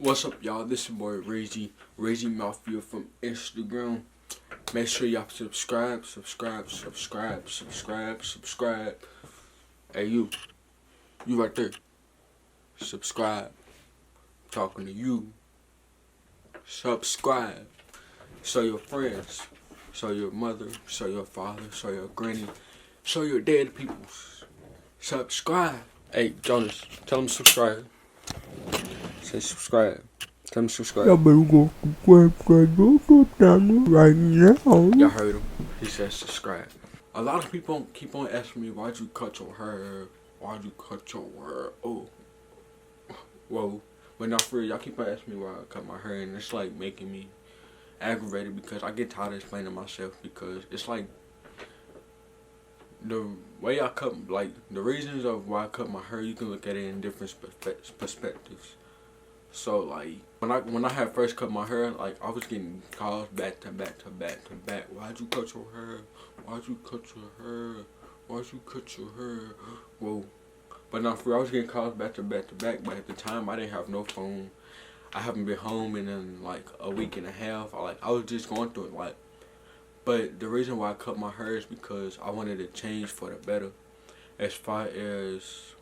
What's up, y'all? This is your boy ReezyMafia from Instagram. Make sure y'all subscribe. Hey, you right there. Subscribe. I'm talking to you. Subscribe. Show your friends. Show your mother. Show your father. Show your granny. Show your dead people. Subscribe. Hey, Jonas, tell them subscribe. Say subscribe. Tell them subscribe. Y'all better go subscribe to the YouTube channel right now. Y'all heard him. He said subscribe. A lot of people keep on asking me, why'd you cut your hair? Why'd you cut your hair? Oh. Whoa. But not for real, y'all keep on asking me why I cut my hair, and it's like making me aggravated because I get tired of explaining myself, because it's like the way I cut, like the reasons of why I cut my hair, you can look at it in different perspectives. So like when I had first cut my hair, like I was getting calls back to back. Why'd you cut your hair? Why'd you cut your hair? Why'd you cut your hair? Whoa. But not for real, I was getting calls back to back. But at the time, I didn't have no phone. I haven't been home in like a week and a half. I was just going through it. But the reason why I cut my hair is because I wanted to change for the better. As far as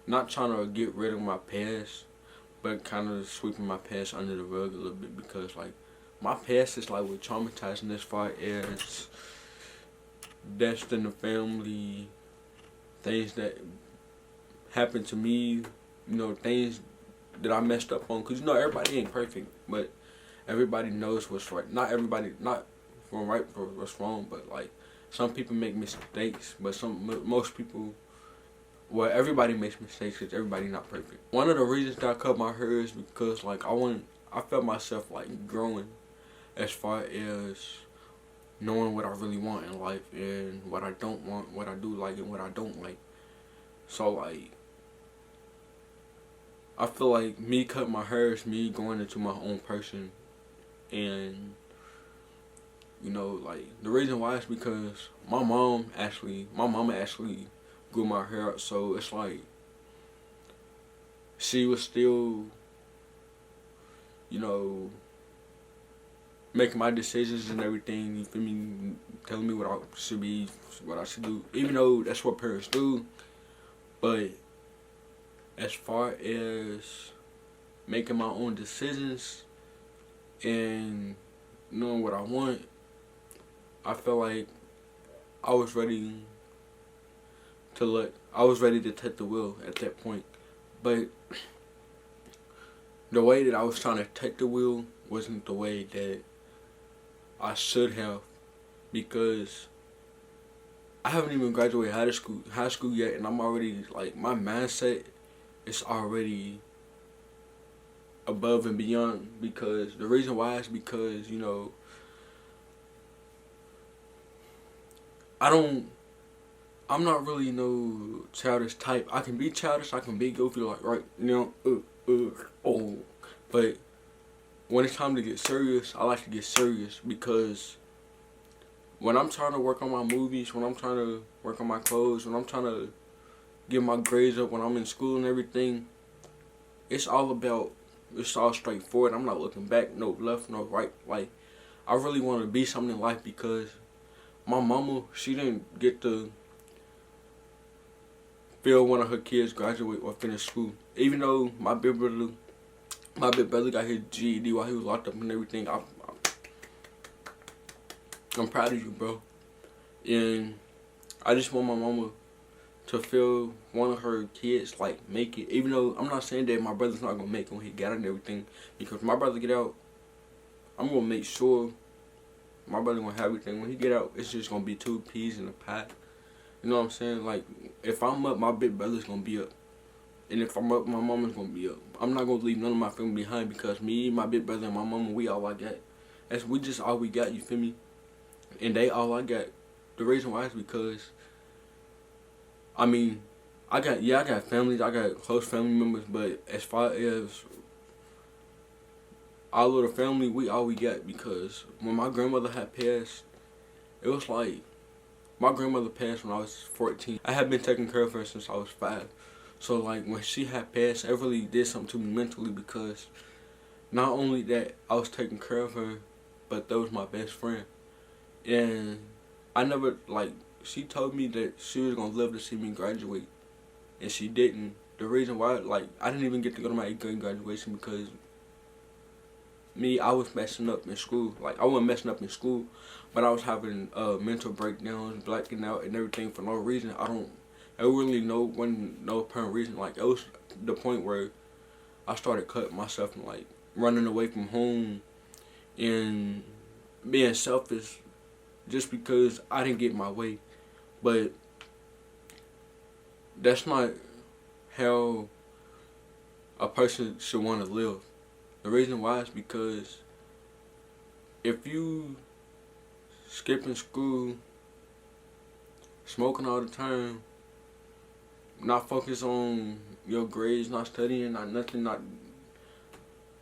not trying to get rid of my past, but kind of sweeping my past under the rug a little bit, because like my past is like with traumatizing as far as deaths in the family, things that happened to me, you know, things that I messed up on. Cause you know everybody ain't perfect, but everybody knows what's right. Not everybody, not from right for what's wrong, but like some people make mistakes, but most people. Well, everybody makes mistakes because everybody not perfect. One of the reasons that I cut my hair is because like I felt myself like growing as far as knowing what I really want in life and what I don't want, what I do like and what I don't like. So like I feel like me cutting my hair is me going into my own person, and you know, like the reason why is because my mama actually grew my hair out, so it's like she was still, you know, making my decisions and everything, you feel me, telling me what I should be, what I should do, even though that's what parents do. But as far as making my own decisions and knowing what I want, I feel like I was ready to take the wheel at that point. But the way that I was trying to take the wheel wasn't the way that I should have, because I haven't even graduated high school yet, and I'm already like, my mindset is already above and beyond. Because the reason why is because, you know, I'm not really no childish type. I can be childish, I can be goofy, like, right, you know, but when it's time to get serious, I like to get serious, because when I'm trying to work on my movies, when I'm trying to work on my clothes, when I'm trying to get my grades up, when I'm in school and everything, it's all straightforward. I'm not looking back, no left, no right. Like, I really want to be something in life, because my mama, she didn't get to feel one of her kids graduate or finish school. Even though my big brother got his GED while he was locked up and everything, I'm proud of you, bro. And I just want my mama to feel one of her kids like make it. Even though I'm not saying that my brother's not gonna make it when he get out and everything, because when my brother get out, I'm gonna make sure my brother gonna have everything. When he get out, it's just gonna be 2 peas in a pot. You know what I'm saying? Like, if I'm up, my big brother's gonna be up. And if I'm up, my mama's gonna be up. I'm not gonna leave none of my family behind, because me, my big brother, and my mama, we all I got. We just all we got, you feel me? And they all I got. The reason why is because, I mean, I got families, I got close family members, but as far as our little family, we all we got. Because when my grandmother had passed, it was like, my grandmother passed when I was 14. I had been taking care of her since I was 5. So like when she had passed, it really did something to me mentally because not only that I was taking care of her, but that was my best friend. And I never, like, she told me that she was gonna live to see me graduate, and she didn't. The reason why, like, I didn't even get to go to my 8th grade graduation because I was messing up in school. Like, I wasn't messing up in school, but I was having mental breakdowns, blacking out, and everything for no reason. I really no apparent reason. Like, it was the point where I started cutting myself and, like, running away from home and being selfish just because I didn't get my way. But that's not how a person should want to live. The reason why is because if you skipping school, smoking all the time, not focus on your grades, not studying, not nothing,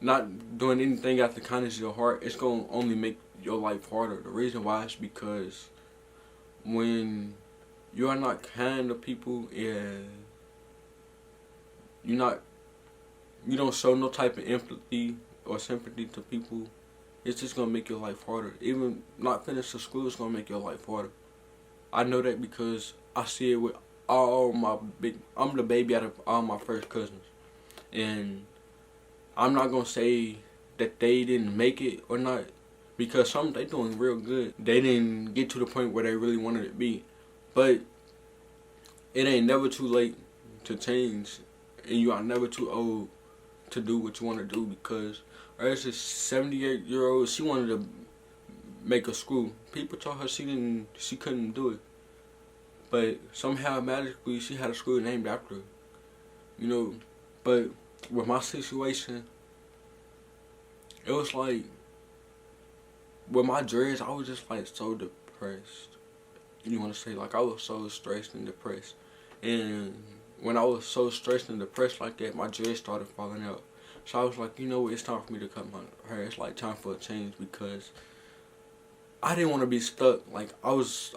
not doing anything out the kindness of your heart, it's gonna only make your life harder. The reason why is because when you are not kind to people and you don't show no type of empathy or sympathy to people, it's just gonna make your life harder. Even not finishing school is gonna make your life harder. I know that because I see it with I'm the baby out of all my first cousins. And I'm not gonna say that they didn't make it or not, because they doing real good. They didn't get to the point where they really wanted to be. But it ain't never too late to change, and you are never too old to do what you want to do, because there's this 78-year-old, she wanted to make a school. People told her she couldn't do it. But somehow magically she had a school named after her. You know, but with my situation, it was like, with my dreads, I was just like so depressed. You want to say, like, I was so stressed and depressed. And when I was so stressed and depressed like that, my dreads started falling out. So I was like, you know what, it's time for me to cut my hair. It's like time for a change, because I didn't want to be stuck. Like, I was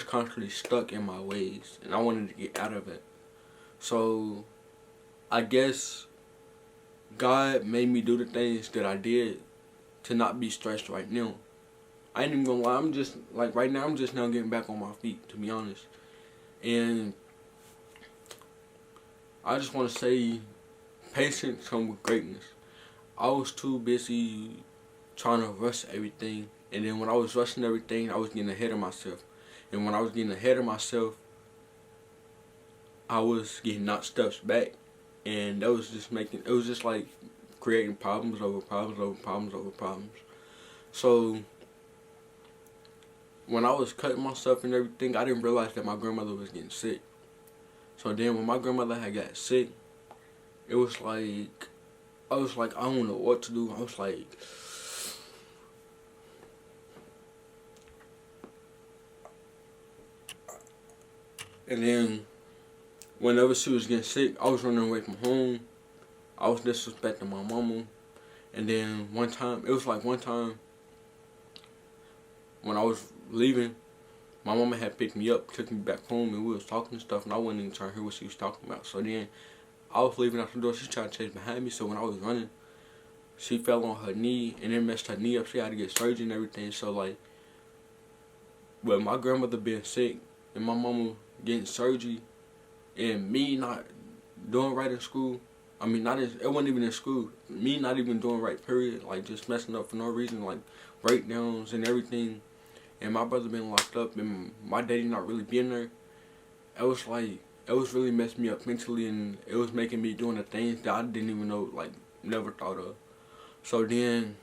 constantly stuck in my ways, and I wanted to get out of it. So I guess God made me do the things that I did to not be stressed right now. I ain't even gonna lie, I'm just, like, right now I'm just now getting back on my feet, to be honest. And I just want to say, patience comes with greatness. I was too busy trying to rush everything, and then when I was rushing everything, I was getting ahead of myself. And when I was getting ahead of myself, I was getting knocked steps back, and that was just like creating problems over problems over problems over problems. So when I was cutting myself and everything, I didn't realize that my grandmother was getting sick. So then when my grandmother had got sick, it was like, I don't know what to do. I was like, and then whenever she was getting sick, I was running away from home. I was disrespecting my mama. And then one time when I was leaving, my mama had picked me up, took me back home, and we was talking and stuff, and I wasn't even trying to hear what she was talking about. So then I was leaving out the door, she tried to chase behind me, so when I was running, she fell on her knee, and it messed her knee up. She had to get surgery and everything. So, like, with my grandmother being sick, and my mama getting surgery, and me not doing right in school, it wasn't even in school, me not even doing right, period, like, just messing up for no reason, like, breakdowns and everything, and my brother being locked up, and my daddy not really being there, it was really messing me up mentally, and it was making me doing the things that I didn't even know, like, never thought of. So then,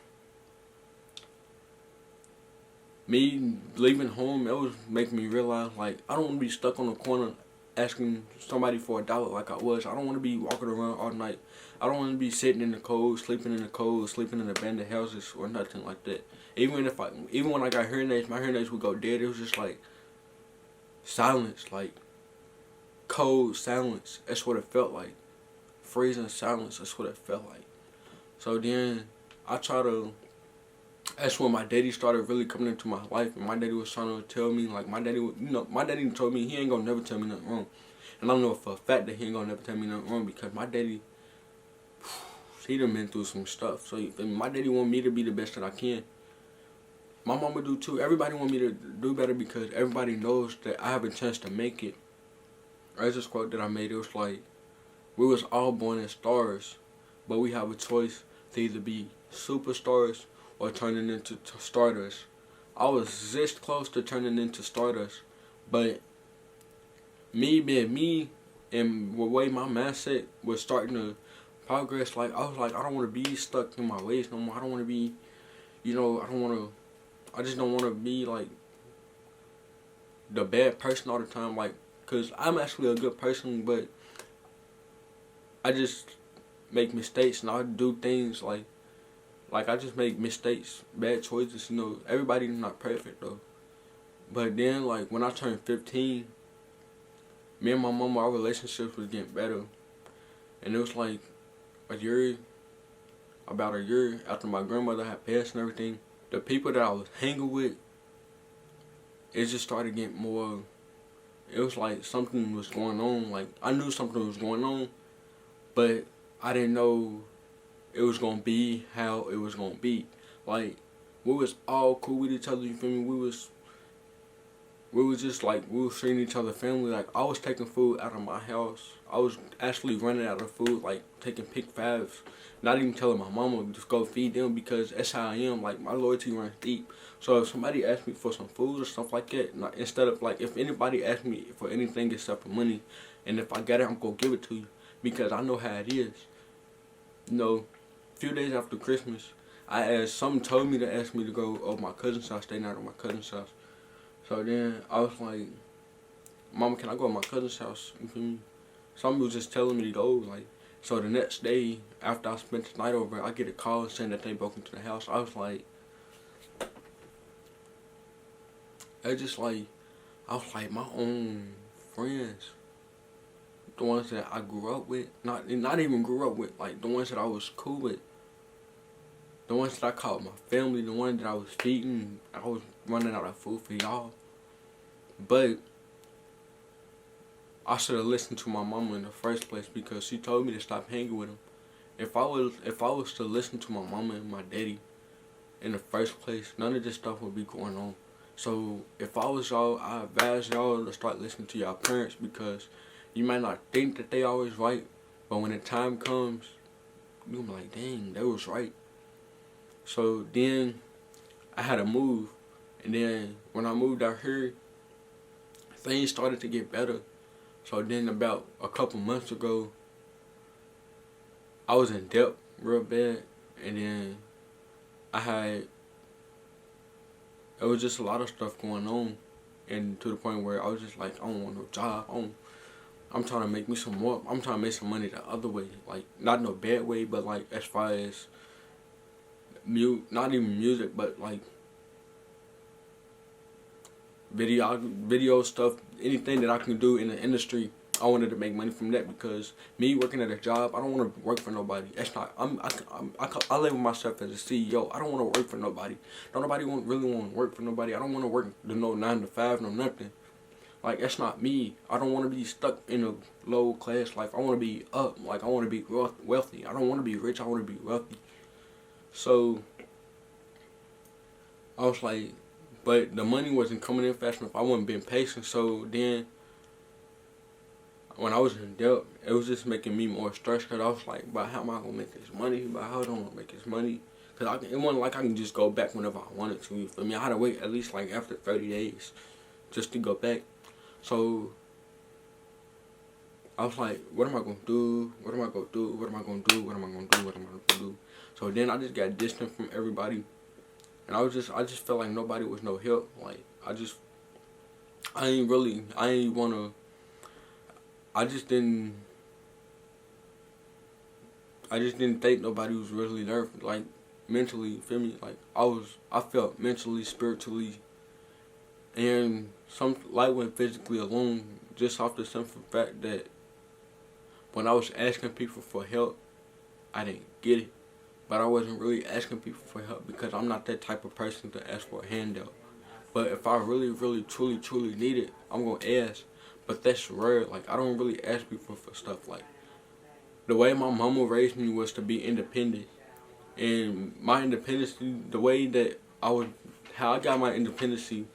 me leaving home, it was making me realize, like, I don't want to be stuck on the corner asking somebody for $1 like I was. I don't want to be walking around all night. I don't want to be sitting in the cold, sleeping in abandoned houses or nothing like that. Even when I got hearing aids, my hearing aids would go dead. It was just like silence, like cold silence. That's what it felt like. Freezing silence. That's what it felt like. So then that's when my daddy started really coming into my life, and my daddy was trying to tell me, like, my daddy told me he ain't gonna never tell me nothing wrong. And I know for a fact that he ain't gonna never tell me nothing wrong because my daddy, he done been through some stuff. So my daddy want me to be the best that I can. My mama do too. Everybody want me to do better because everybody knows that I have a chance to make it. There's this quote that I made. It was like, we was all born as stars, but we have a choice to either be superstars or turning into stardust. I was this close to turning into stardust, but me being me and the way my mindset was starting to progress, like I was like, I don't want to be stuck in my ways no more. I don't want to be, I just don't want to be like the bad person all the time, like, cause I'm actually a good person, but I just make mistakes and I do things like I just make mistakes, bad choices, everybody's not perfect though. But then like when I turned 15, me and my mama, our relationship was getting better. And it was like about a year after my grandmother had passed and everything, the people that I was hanging with, it just started getting more, it was like something was going on. Like I knew something was going on, but I didn't know it was gonna be how it was gonna be. Like we was all cool with each other, you feel me? We was just like, we was treating each other family. Like I was taking food out of my house. I was actually running out of food, like taking pick fives, not even telling my mama, just go feed them because that's how I am. Like my loyalty runs deep. So if somebody asked me for some food or stuff like that, instead of like, if anybody asked me for anything except for money, and if I got it, I'm gonna give it to you because I know how it is. A few days after Christmas, something told me to ask me to go over my cousin's house, stay night at my cousin's house. So then I was like, Mama, can I go to my cousin's house? You feel me? Somebody was just telling me to go. Like, so the next day after I spent the night over, I get a call saying that they broke into the house. I was like, my own friends, the ones that I grew up with, not even grew up with, like the ones that I was cool with, the ones that I called my family, the ones that I was feeding. I was running out of food for y'all. But I should have listened to my mama in the first place because she told me to stop hanging with him. If I was to listen to my mama and my daddy in the first place, none of this stuff would be going on. So if I was y'all, I advise y'all to start listening to y'all parents because you might not think that they always right, but when the time comes, you'll be like, dang, they was right. So then I had to move, and then when I moved out here, things started to get better. So then about a couple months ago, I was in debt real bad, and then it was just a lot of stuff going on, and to the point where I was just like, I don't want no job. I'm trying to make me some more. I'm trying to make some money the other way, like not in a bad way, but like as far as not even music, but like video stuff, anything that I can do in the industry. I wanted to make money from that because me working at a job, I don't want to work for nobody. That's not. I label myself as a CEO. I don't want to work for nobody. Don't nobody really want to work for nobody. I don't want to work no 9 to 5, no nothing. Like that's not me. I don't want to be stuck in a low class life. I want to be up. Like I want to be wealthy. I don't want to be rich. I want to be wealthy. So I was like, but the money wasn't coming in fast enough. I wasn't being patient. So then when I was in debt, it was just making me more stressed because I was like, but how am I going to make this money? But how do I want to make this money? Because it wasn't like I can just go back whenever I wanted to. You feel me? I had to wait at least like after 30 days just to go back. So I was like, what am I going to do? What am I going to do? What am I going to do? What am I going to do? What am I going to do? So then I just got distant from everybody. And I just felt like nobody was no help. Like, I just didn't think nobody was really there, like, mentally, you feel me? Like, I felt mentally, spiritually, and some light went physically alone, just off the simple fact that when I was asking people for help, I didn't get it. But I wasn't really asking people for help because I'm not that type of person to ask for a handout. But if I really, really, truly, truly need it, I'm going to ask. but that's rare. Like, I don't really ask people for stuff. Like, the way my mama raised me was to be independent. And my independence, the way that how I got my independency,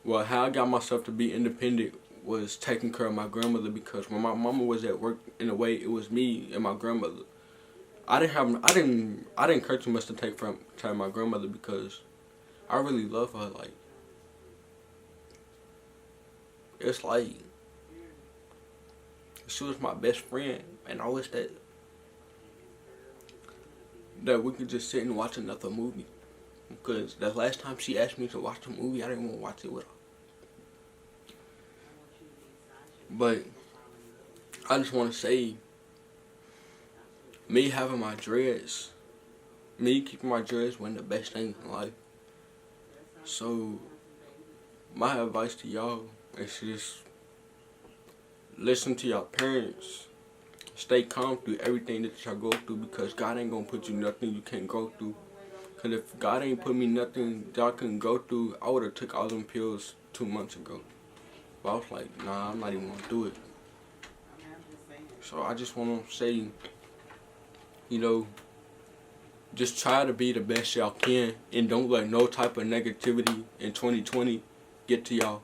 well, how I got myself to be independent was taking care of my grandmother, because when my mama was at work, in a way, it was me and my grandmother. I didn't care too much to take from to my grandmother, because I really love her. Like, it's like she was my best friend, and I wish that we could just sit and watch another movie. Because the last time she asked me to watch a movie, I didn't want to watch it with her. But I just want to say, me having my dreads, me keeping my dreads, one of the best things in life. So my advice to y'all is just listen to your parents. Stay calm through everything that y'all go through, because God ain't gonna put you nothing you can't go through. Cause if God ain't put me nothing that I couldn't go through, I would have took all them pills 2 months ago. But I was like, nah, I'm not even gonna do it. So I just wanna say, you know, just try to be the best y'all can, and don't let no type of negativity in 2020 get to y'all.